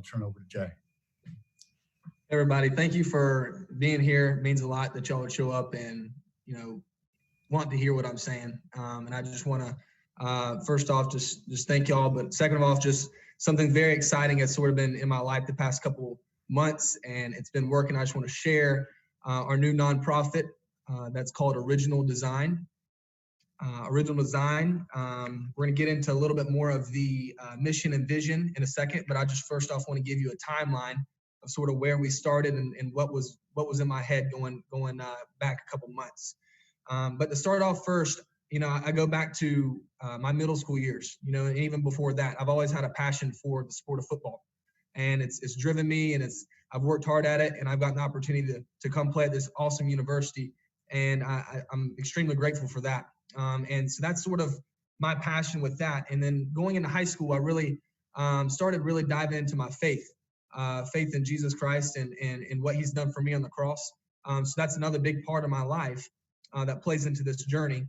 turn over to Jay. Everybody, thank you for being here. It means a lot that y'all would show up and, want to hear what I'm saying. And I just want to, first off, just thank y'all. But second of all, just something very exciting has sort of been in my life the past couple months, and it's been working. I just want to share our new nonprofit that's called Original Design. Original Design. We're going to get into a little bit more of the mission and vision in a second, but I just first off want to give you a timeline of sort of where we started and what was in my head going back a couple months. But to start off first, I go back to my middle school years, and even before that, I've always had a passion for the sport of football, and it's driven me, and I've worked hard at it, and I've gotten the opportunity to come play at this awesome university, and I'm extremely grateful for that. And so that's sort of my passion with that. And then going into high school, I really started really diving into my faith in Jesus Christ and what he's done for me on the cross. So that's another big part of my life that plays into this journey.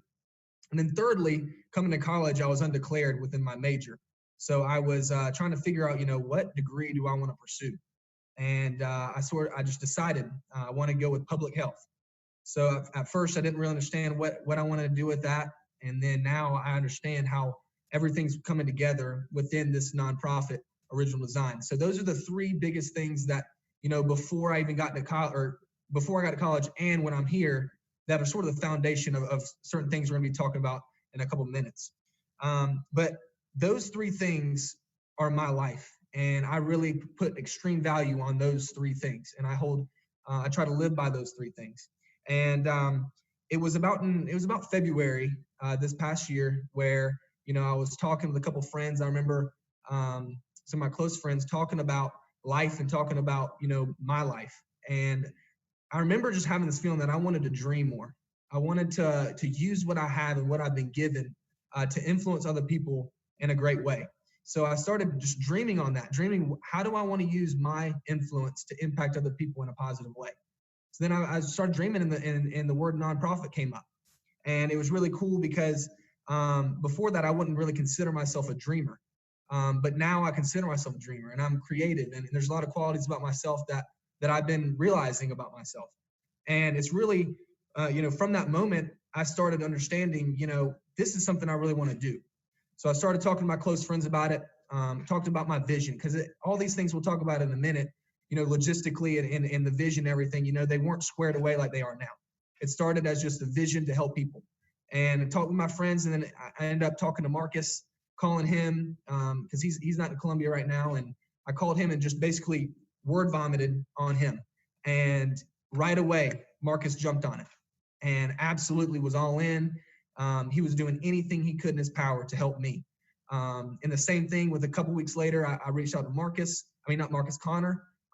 And then thirdly, coming to college, I was undeclared within my major. So I was trying to figure out, what degree do I want to pursue? And I just decided I want to go with public health. So at first I didn't really understand what I wanted to do with that. And then now I understand how everything's coming together within this nonprofit, Original Design. So those are the three biggest things that, before I even got to college, or before I got to college and when I'm here, that are sort of the foundation of certain things we're going to be talking about in a couple of minutes. But those three things are my life, and I really put extreme value on those three things. And I try to live by those three things. And it was about February this past year where, I was talking with a couple friends. I remember some of my close friends talking about life and talking about, my life. And I remember just having this feeling that I wanted to dream more. I wanted to use what I have and what I've been given to influence other people in a great way. So I started just dreaming on that, how do I want to use my influence to impact other people in a positive way? So then I started dreaming, and the word nonprofit came up. And it was really cool because before that, I wouldn't really consider myself a dreamer. But now I consider myself a dreamer, and I'm creative. And there's a lot of qualities about myself that I've been realizing about myself. And it's really, from that moment, I started understanding, this is something I really want to do. So I started talking to my close friends about it, talked about my vision, because all these things we'll talk about in a minute, logistically and the vision, everything, they weren't squared away like they are now. It started as just a vision to help people. And I talked with my friends, and then I ended up talking to Marcus, calling him, because he's not in Columbia right now. And I called him and just basically word vomited on him. And right away, Marcus jumped on it and absolutely was all in. He was doing anything he could in his power to help me. And the same thing with a couple weeks later, I reached out to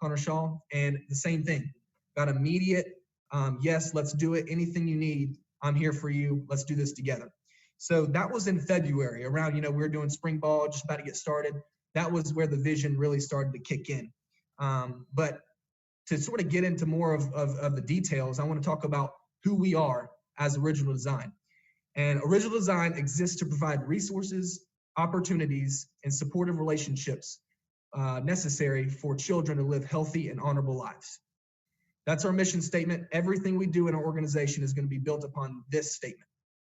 Connor Shaw, and the same thing. Got immediate, yes, let's do it. Anything you need, I'm here for you. Let's do this together. So that was in February around, we were doing spring ball, just about to get started. That was where the vision really started to kick in. But to sort of get into more of the details, I want to talk about who we are as Original Design. And Original Design exists to provide resources, opportunities, and supportive relationships necessary for children to live healthy and honorable lives. That's our mission statement. Everything we do in our organization is going to be built upon this statement.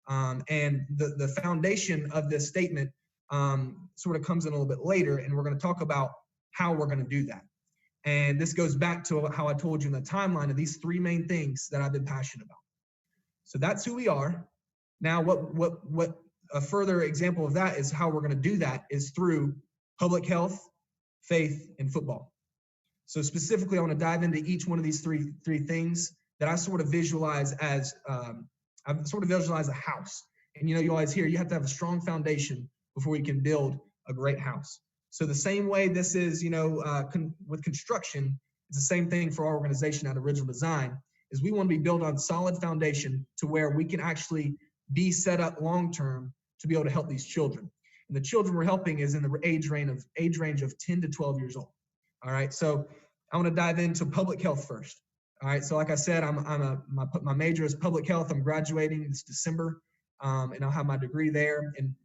And the foundation of this statement sort of comes in a little bit later, and we're going to talk about how we're going to do that. And this goes back to how I told you in the timeline of these three main things that I've been passionate about. So that's who we are. Now, what a further example of that is how we're going to do that is through public health, faith, and football. So specifically, I want to dive into each one of these three things that I sort of visualize as I've sort of visualized a house. And you always hear you have to have a strong foundation before you can build a great house. So the same way this is, with construction, it's the same thing for our organization at Original Design, is we want to be built on solid foundation to where we can actually be set up long-term to be able to help these children. And the children we're helping is in the age range of 10 to 12 years old. All right, so I want to dive into public health first. All right, so like I said, my major is public health. I'm graduating this December, and I'll have my degree there. And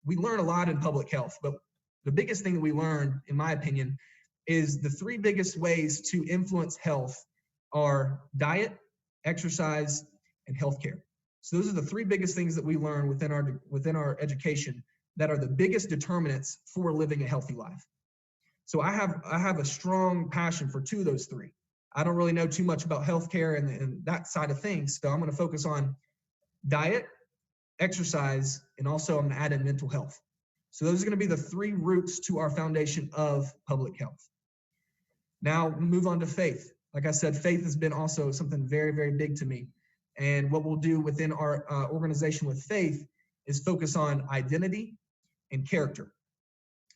we learn a lot in public health, but the biggest thing that we learn, in my opinion, is the three biggest ways to influence health are diet, exercise, and healthcare. So those are the three biggest things that we learn within our education that are the biggest determinants for living a healthy life. So I have a strong passion for two of those three. I don't really know too much about healthcare and that side of things, so I'm going to focus on diet, exercise, and also I'm going to add in mental health. So those are going to be the three roots to our foundation of public health. Now we'll move on to faith. Like I said, faith has been also something very, very big to me. And what we'll do within our organization with faith is focus on identity and character.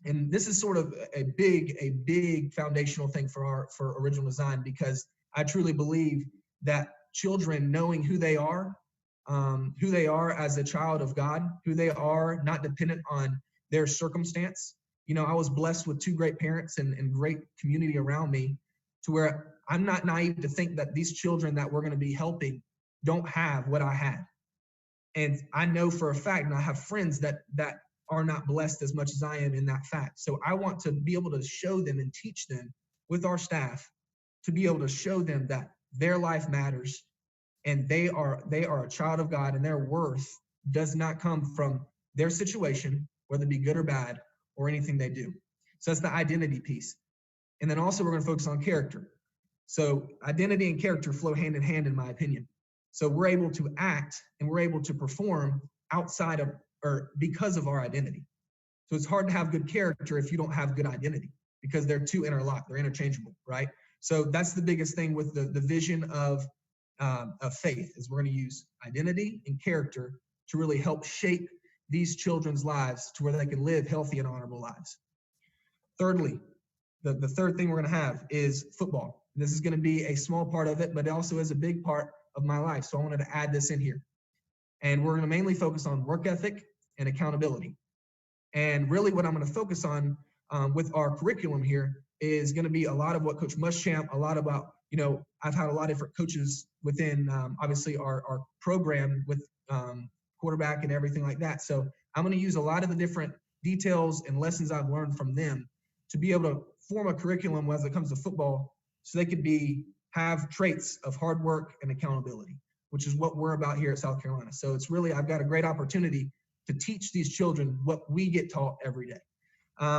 And this is sort of a big foundational thing for original design, because I truly believe that children knowing who they are as a child of God, who they are, not dependent on their circumstance. You know, I was blessed with two great parents and great community around me, to where I'm not naive to think that these children that we're going to be helping don't have what I had. And I know for a fact, and I have friends that are not blessed as much as I am in that fact. So I want to be able to show them and teach them with our staff, to be able to show them that their life matters and they are a child of God, and their worth does not come from their situation, whether it be good or bad, or anything they do. So that's the identity piece. And then also we're going to focus on character. So identity and character flow hand in hand, in my opinion. So we're able to act and we're able to perform outside of or because of our identity. So it's hard to have good character if you don't have good identity, because they're two interlocked, they're interchangeable, right? So that's the biggest thing with the vision of faith, is we're going to use identity and character to really help shape these children's lives to where they can live healthy and honorable lives. Thirdly, the third thing we're going to have is football. This is going to be a small part of it, but it also is a big part of my life. So I wanted to add this in here. And we're going to mainly focus on work ethic and accountability. And really what I'm going to focus on with our curriculum here is going to be a lot of what Coach Muschamp, a lot about, you know, I've had a lot of different coaches within obviously our program with quarterback and everything like that. So I'm going to use a lot of the different details and lessons I've learned from them to be able to form a curriculum as it comes to football, so they could have traits of hard work and accountability, which is what we're about here at South Carolina. So it's really, I've got a great opportunity to teach these children what we get taught every day.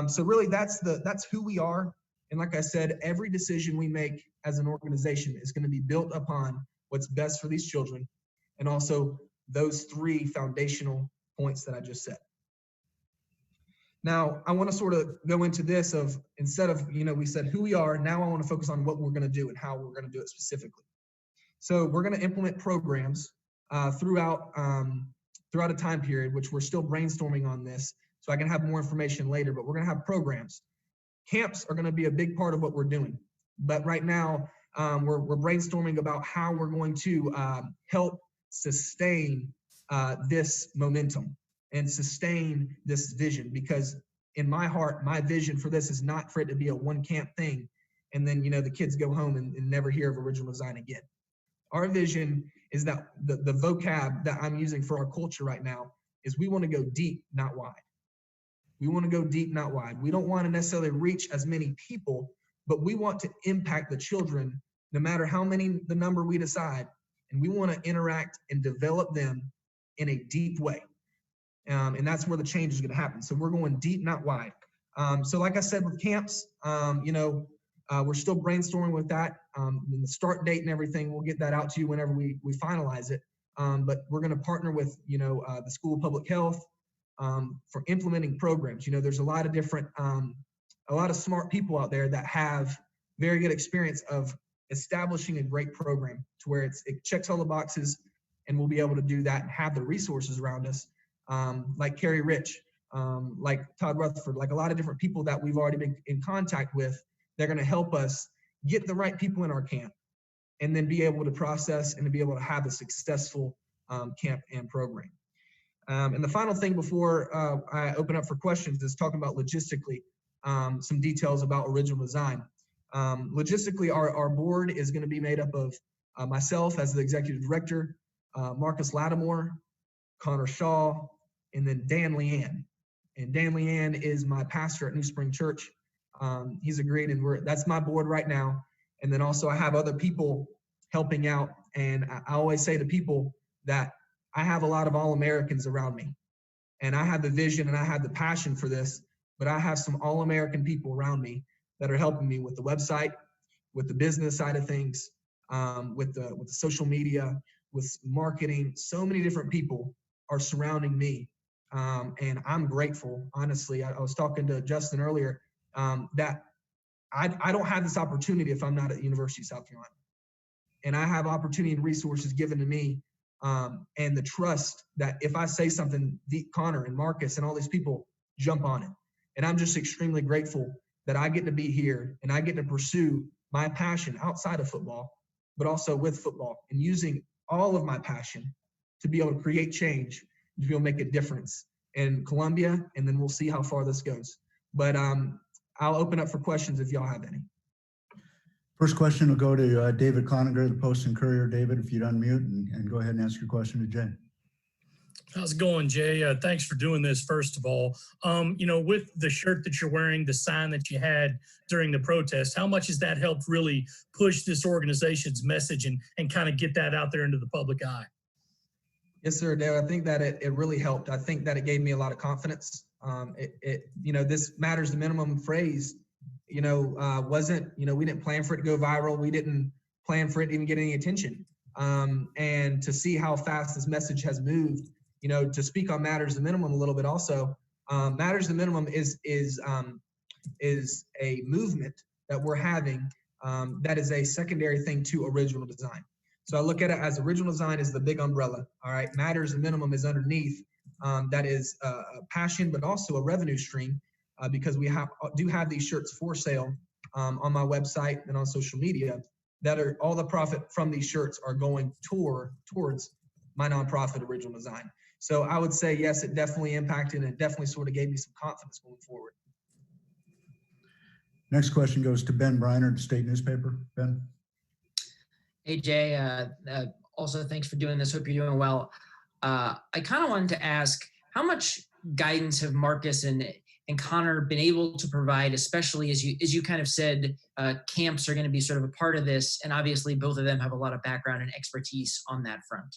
So really that's who we are. And like I said, every decision we make as an organization is going to be built upon what's best for these children, and also those three foundational points that I just said. Now, I want to sort of go into this of, instead of, you know, we said who we are, now I want to focus on what we're going to do and how we're going to do it specifically. So we're going to implement programs throughout a time period, which we're still brainstorming on this, so I can have more information later, but we're going to have programs. Camps are going to be a big part of what we're doing. But right now, we're brainstorming about how we're going to help sustain this momentum and sustain this vision, because in my heart, my vision for this is not for it to be a one camp thing and then, you know, the kids go home and never hear of original design again. Our vision is that the vocab that I'm using for our culture right now is we want to go deep, not wide. We want to go deep, not wide. We don't want to necessarily reach as many people, but we want to impact the children no matter how many the number we decide. And we want to interact and develop them in a deep way. And that's where the change is going to happen. So we're going deep, not wide. So like I said, with camps, we're still brainstorming with that. The start date and everything, we'll get that out to you whenever we finalize it. But we're going to partner with, the School of Public Health for implementing programs. You know, there's a lot of different, a lot of smart people out there that have very good experience of establishing a great program to where it checks all the boxes, and we'll be able to do that and have the resources around us. Like Carrie Rich, like Todd Rutherford, like a lot of different people that we've already been in contact with. They're going to help us get the right people in our camp, and then be able to process and to be able to have a successful camp and program. And the final thing before I open up for questions is talking about logistically some details about original design. Logistically, our board is going to be made up of myself as the executive director, Marcus Lattimore, Connor Shaw, and then Dan Leanne. And Dan Leanne is my pastor at New Spring Church. He's agreed, and that's my board right now. And then also I have other people helping out. And I always say to people that I have a lot of All-Americans around me, and I have the vision and I have the passion for this, but I have some All-American people around me that are helping me with the website, with the business side of things, with the social media, with marketing. So many different people are surrounding me, and I'm grateful. Honestly, I was talking to Justin earlier that I don't have this opportunity if I'm not at the University of South Carolina, and I have opportunity and resources given to me, and the trust that if I say something, Connor and Marcus and all these people jump on it. And I'm just extremely grateful that I get to be here and I get to pursue my passion outside of football, but also with football, and using all of my passion to be able to create change, to be able to make a difference in Columbia, and then we'll see how far this goes. But I'll open up for questions if y'all have any. First question will go to David Cloninger, the Post and Courier. David, if you'd unmute and go ahead and ask your question to Jay. How's it going, Jay? Thanks for doing this, first of all. With the shirt that you're wearing, the sign that you had during the protest, how much has that helped really push this organization's message and kind of get that out there into the public eye? Yes, sir, Dale. I think that it really helped. I think that it gave me a lot of confidence. This matters the minimum phrase, wasn't, we didn't plan for it to go viral. We didn't plan for it to even get any attention. And to see how fast this message has moved, to speak on matters the minimum a little bit also, matters the minimum is a movement that we're having that is a secondary thing to original design. So I look at it as original design is the big umbrella. All right, matters the minimum is underneath. That is a passion, but also a revenue stream because we do have these shirts for sale on my website and on social media. That are all the profit from these shirts are going towards my nonprofit Original Design. So I would say yes, it definitely impacted, and it definitely sort of gave me some confidence going forward. Next question goes to Ben Briner, the State Newspaper. Ben. Hey, Jay. Also, thanks for doing this. Hope you're doing well. I kind of wanted to ask, how much guidance have Marcus and Connor been able to provide, especially as you kind of said, camps are going to be sort of a part of this, and obviously both of them have a lot of background and expertise on that front.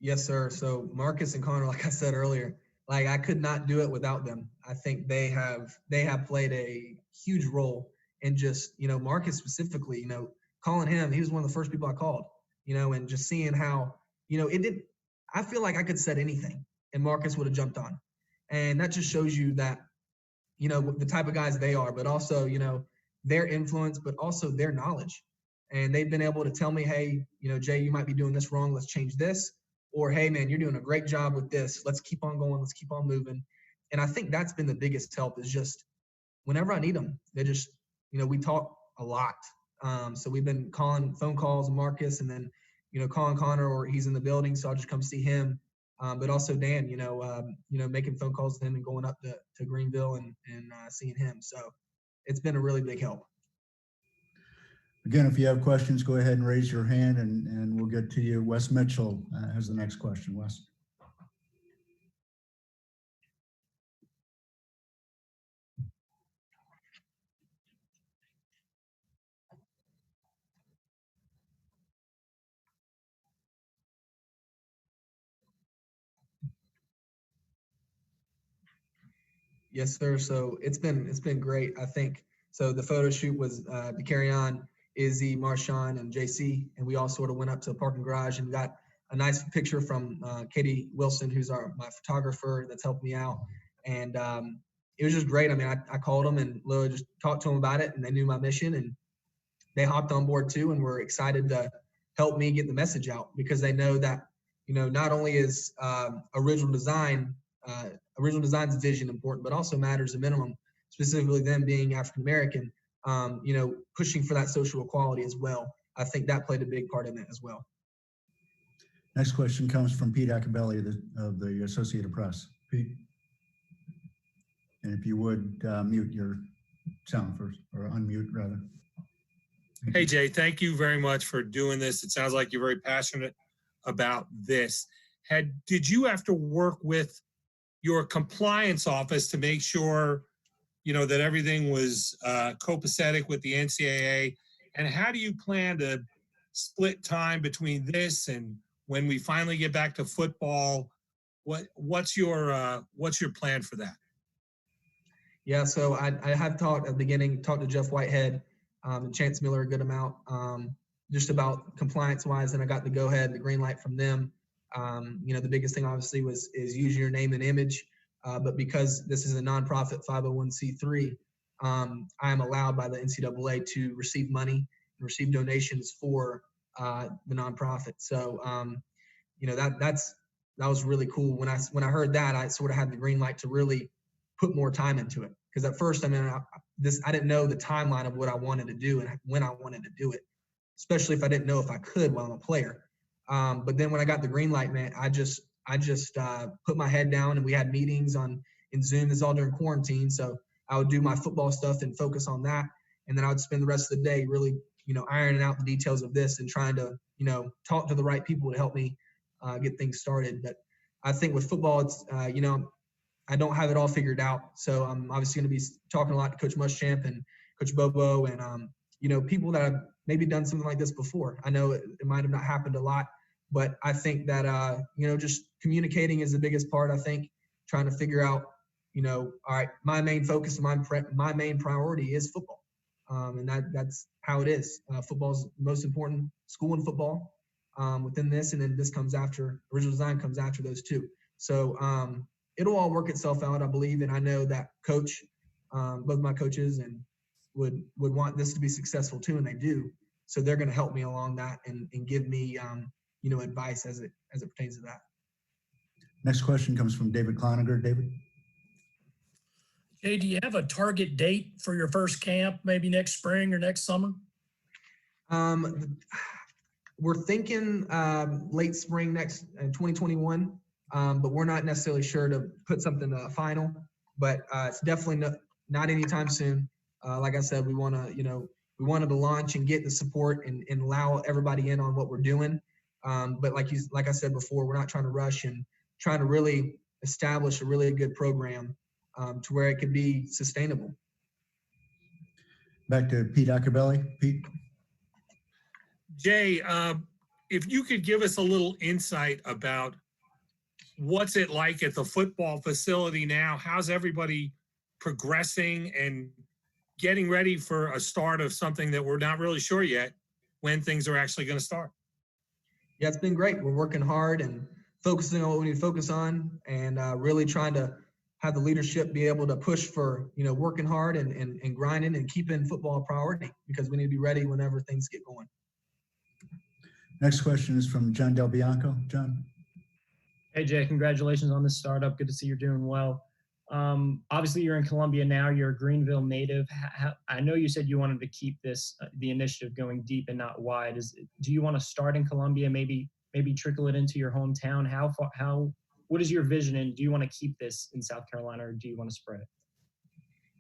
Yes, sir. So Marcus and Connor, like I said earlier, like I could not do it without them. I think they have played a huge role in just, Marcus specifically, calling him. He was one of the first people I called, and just seeing how, I feel like I could said anything and Marcus would have jumped on. And that just shows you that, the type of guys they are, but also, their influence, but also their knowledge. And they've been able to tell me, hey, Jay, you might be doing this wrong. Let's change this. Or, hey, man, you're doing a great job with this. Let's keep on going. Let's keep on moving. And I think that's been the biggest help is just whenever I need them, they just, we talk a lot. So we've been calling phone calls with Marcus and then, calling Connor, or he's in the building. So I'll just come see him. But also Dan, making phone calls to him and going up to Greenville and seeing him. So it's been a really big help. Again, if you have questions, go ahead and raise your hand and we'll get to you. Wes Mitchell has the next question. Wes. Yes, sir. So it's been great. I think so. The photo shoot was to carry on Izzy, Marshawn, and JC, and we all sort of went up to the parking garage and got a nice picture from Katie Wilson, who's my photographer that's helped me out. And it was just great. I mean, I called them and literally just talked to them about it, and they knew my mission, and they hopped on board too, and were excited to help me get the message out because they know that, not only is Original Design's vision important, but also matters the minimum, specifically them being African-American, pushing for that social equality as well. I think that played a big part in it as well. Next question comes from Pete Acabelli of the Associated Press. Pete, and if you would mute your sound first, or unmute rather. Hey, Jay, thank you very much for doing this. It sounds like you're very passionate about this. Did you have to work with your compliance office to make sure that everything was copacetic with the NCAA. And how do you plan to split time between this and when we finally get back to football? What's your plan for that? Yeah, so I have talked at the beginning, talked to Jeff Whitehead and Chance Miller a good amount, just about compliance-wise, and I got the go-ahead, the green light from them. The biggest thing obviously is use your name and image, but because this is a nonprofit 501c3, I am allowed by the NCAA to receive money and receive donations for the nonprofit. So that was really cool. When I heard that, I sort of had the green light to really put more time into it. Because at first, I didn't know the timeline of what I wanted to do and when I wanted to do it, especially if I didn't know if I could while I'm a player. But then when I got the green light, man, I just put my head down, and we had meetings in Zoom. This is all during quarantine, so I would do my football stuff and focus on that, and then I would spend the rest of the day really, ironing out the details of this and trying to, talk to the right people to help me get things started. But I think with football, it's I don't have it all figured out. So I'm obviously going to be talking a lot to Coach Muschamp and Coach Bobo and, people that have maybe done something like this before. I know it might have not happened a lot, but I think that, just communicating is the biggest part. I think trying to figure out, all right, my main focus, my main priority is football. And that's how it is. Football is the most important, school and football within this. And then this comes after, original design comes after those two. So, it'll all work itself out, I believe, and I know that coach, both my coaches, and would want this to be successful too, and they do. So they're going to help me along that and give me, advice as it pertains to that. Next question comes from David Cloninger. David. Jay, do you have a target date for your first camp, maybe next spring or next summer? We're thinking late spring next in 2021. But we're not necessarily sure to put something final, but it's definitely not anytime soon. Like I said, we wanted to launch and get the support and allow everybody in on what we're doing. But like I said before, we're not trying to rush and trying to really establish a really good program to where it could be sustainable. Back to Pete Acabelli. Pete. Jay, if you could give us a little insight about what's it like at the football facility now? How's everybody progressing and getting ready for a start of something that we're not really sure yet when things are actually going to start? Yeah, it's been great. We're working hard and focusing on what we need to focus on, and really trying to have the leadership be able to push for, working hard and grinding and keeping football a priority, because we need to be ready whenever things get going. Next question is from John Del Bianco. John. Hey, Jay, congratulations on this startup. Good to see you're doing well. Obviously, you're in Columbia now. You're a Greenville native. I know you said you wanted to keep this, the initiative going deep and not wide. Do you want to start in Columbia, maybe trickle it into your hometown? What is your vision, and do you want to keep this in South Carolina, or do you want to spread it?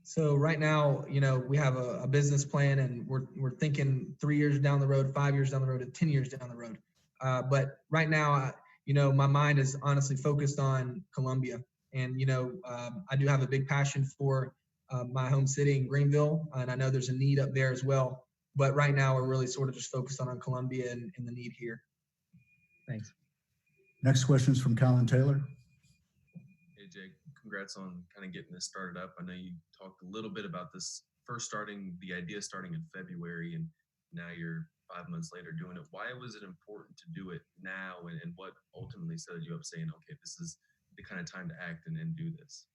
So right now, we have a business plan, and we're thinking 3 years down the road, 5 years down the road, and 10 years down the road. But right now, my mind is honestly focused on Columbia. And, I do have a big passion for my home city in Greenville, and I know there's a need up there as well. But right now, we're really sort of just focused on Columbia and the need here. Thanks. Next question is from Colin Taylor. Hey, Jake, congrats on kind of getting this started up. I know you talked a little bit about this the idea starting in February, and now you're 5 months later doing it. Why was it important to do it now, and what ultimately set you up saying, okay, this is the kind of time to act and do this?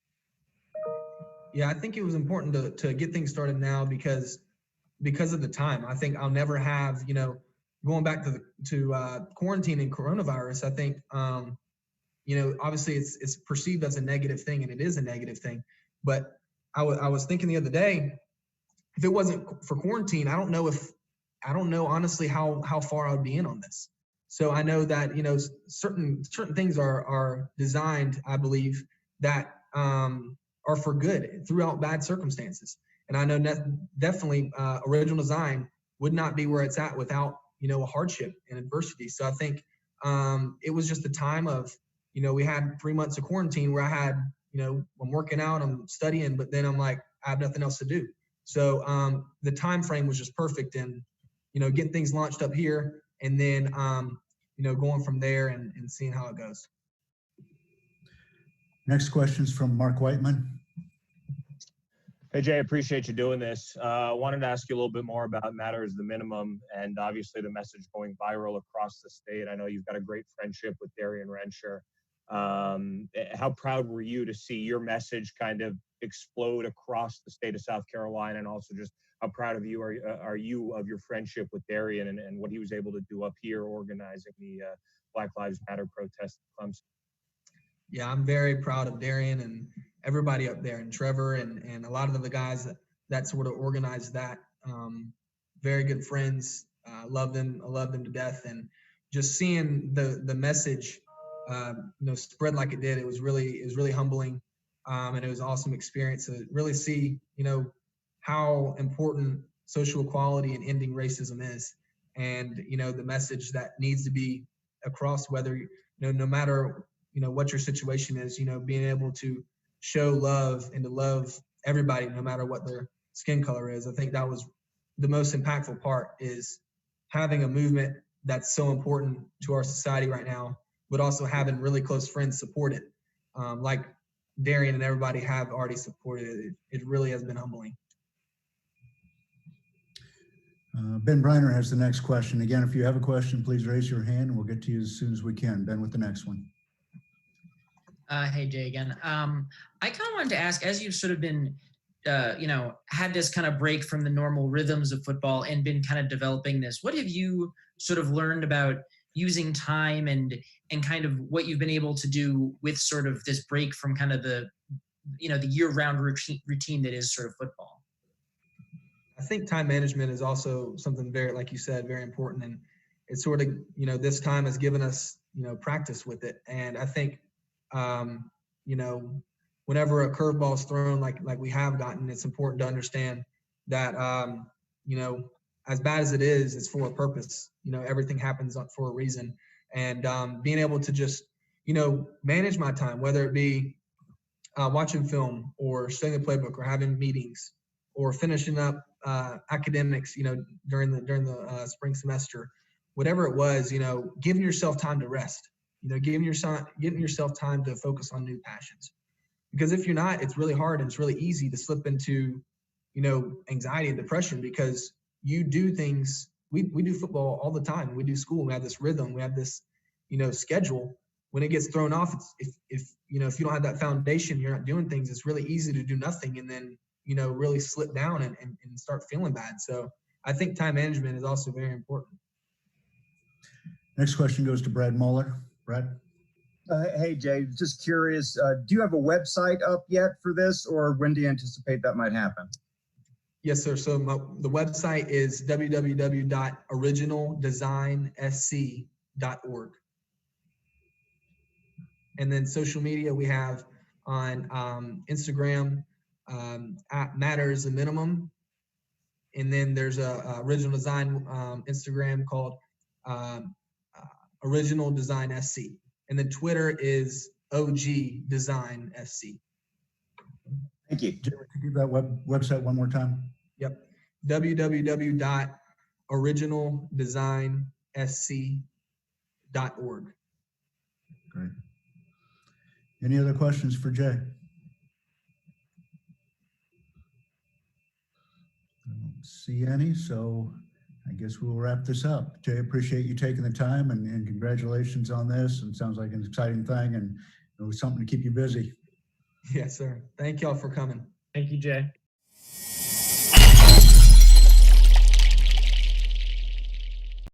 Yeah, I think it was important to get things started now because of the time. I think I'll never have, going back to quarantine and coronavirus, I think, obviously it's perceived as a negative thing, and it is a negative thing. But I was thinking the other day, if it wasn't for quarantine, I don't know honestly how far I would be in on this. So I know that, certain things are designed, I believe, that are for good throughout bad circumstances. And I know definitely original design would not be where it's at without, a hardship and adversity. So I think it was just a time of, we had 3 months of quarantine where I had, I'm working out, I'm studying, but then I'm like, I have nothing else to do. So the time frame was just perfect, and getting things launched up here, and then going from there and seeing how it goes. Next question is from Mark Whiteman. Hey, Jay, appreciate you doing this. Wanted to ask you a little bit more about Matters the Minimum and obviously the message going viral across the state. I know you've got a great friendship with Darian Rensher. How proud were you to see your message kind of explode across the state of South Carolina, and also just how proud of you are you of your friendship with Darian and what he was able to do up here organizing the Black Lives Matter protest in Clemson? Yeah, I'm very proud of Darian and everybody up there, and Trevor and a lot of the guys that sort of organized that. Very good friends. I love them to death, and just seeing the message spread like it did, it was really humbling, and it was an awesome experience to really see how important social equality and ending racism is, and the message that needs to be across, whether no matter what your situation is, being able to show love and to love everybody no matter what their skin color is. I think that was the most impactful part, is having a movement that's so important to our society right now, but also having really close friends support it, like Darian and everybody have already supported it. It really has been humbling. Ben Briner has the next question. Again, if you have a question, please raise your hand and we'll get to you as soon as we can. Ben with the next one. Hey, Jay again. I kind of wanted to ask, as you've sort of been, had this kind of break from the normal rhythms of football and been kind of developing this, what have you sort of learned about using time and kind of what you've been able to do with sort of this break from kind of the year-round routine that is sort of football? I think time management is also something very, like you said, very important. And it's sort of, this time has given us, practice with it. And I think, whenever a curveball is thrown, like we have gotten, it's important to understand that, as bad as it is, it's for a purpose. Everything happens for a reason. And being able to just, manage my time, whether it be watching film or studying the playbook or having meetings or finishing up academics, during the spring semester, whatever it was, giving yourself time to rest, giving yourself time to focus on new passions. Because if you're not, it's really hard and it's really easy to slip into, anxiety and depression, because you do things, we do football all the time. We do school, we have this rhythm, we have this, schedule. When it gets thrown off, if you don't have that foundation, you're not doing things, it's really easy to do nothing and then, really slip down and start feeling bad. So I think time management is also very important. Next question goes to Brad Mueller. Brad? Hey, Jay, just curious, do you have a website up yet for this, or when do you anticipate that might happen? Yes, sir. So the website is www.originaldesignsc.org. And then social media, we have on Instagram, at Matters the Minimum. And then there's a original design Instagram called Original Design SC. And then Twitter is OG Design SC. Thank you. Could you give that website one more time? Yep. www.originaldesignsc.org. Great. Any other questions for Jay? I don't see any, so I guess we'll wrap this up. Jay, appreciate you taking the time and congratulations on this. It sounds like an exciting thing and it was something to keep you busy. Yes, sir. Thank y'all for coming. Thank you, Jay.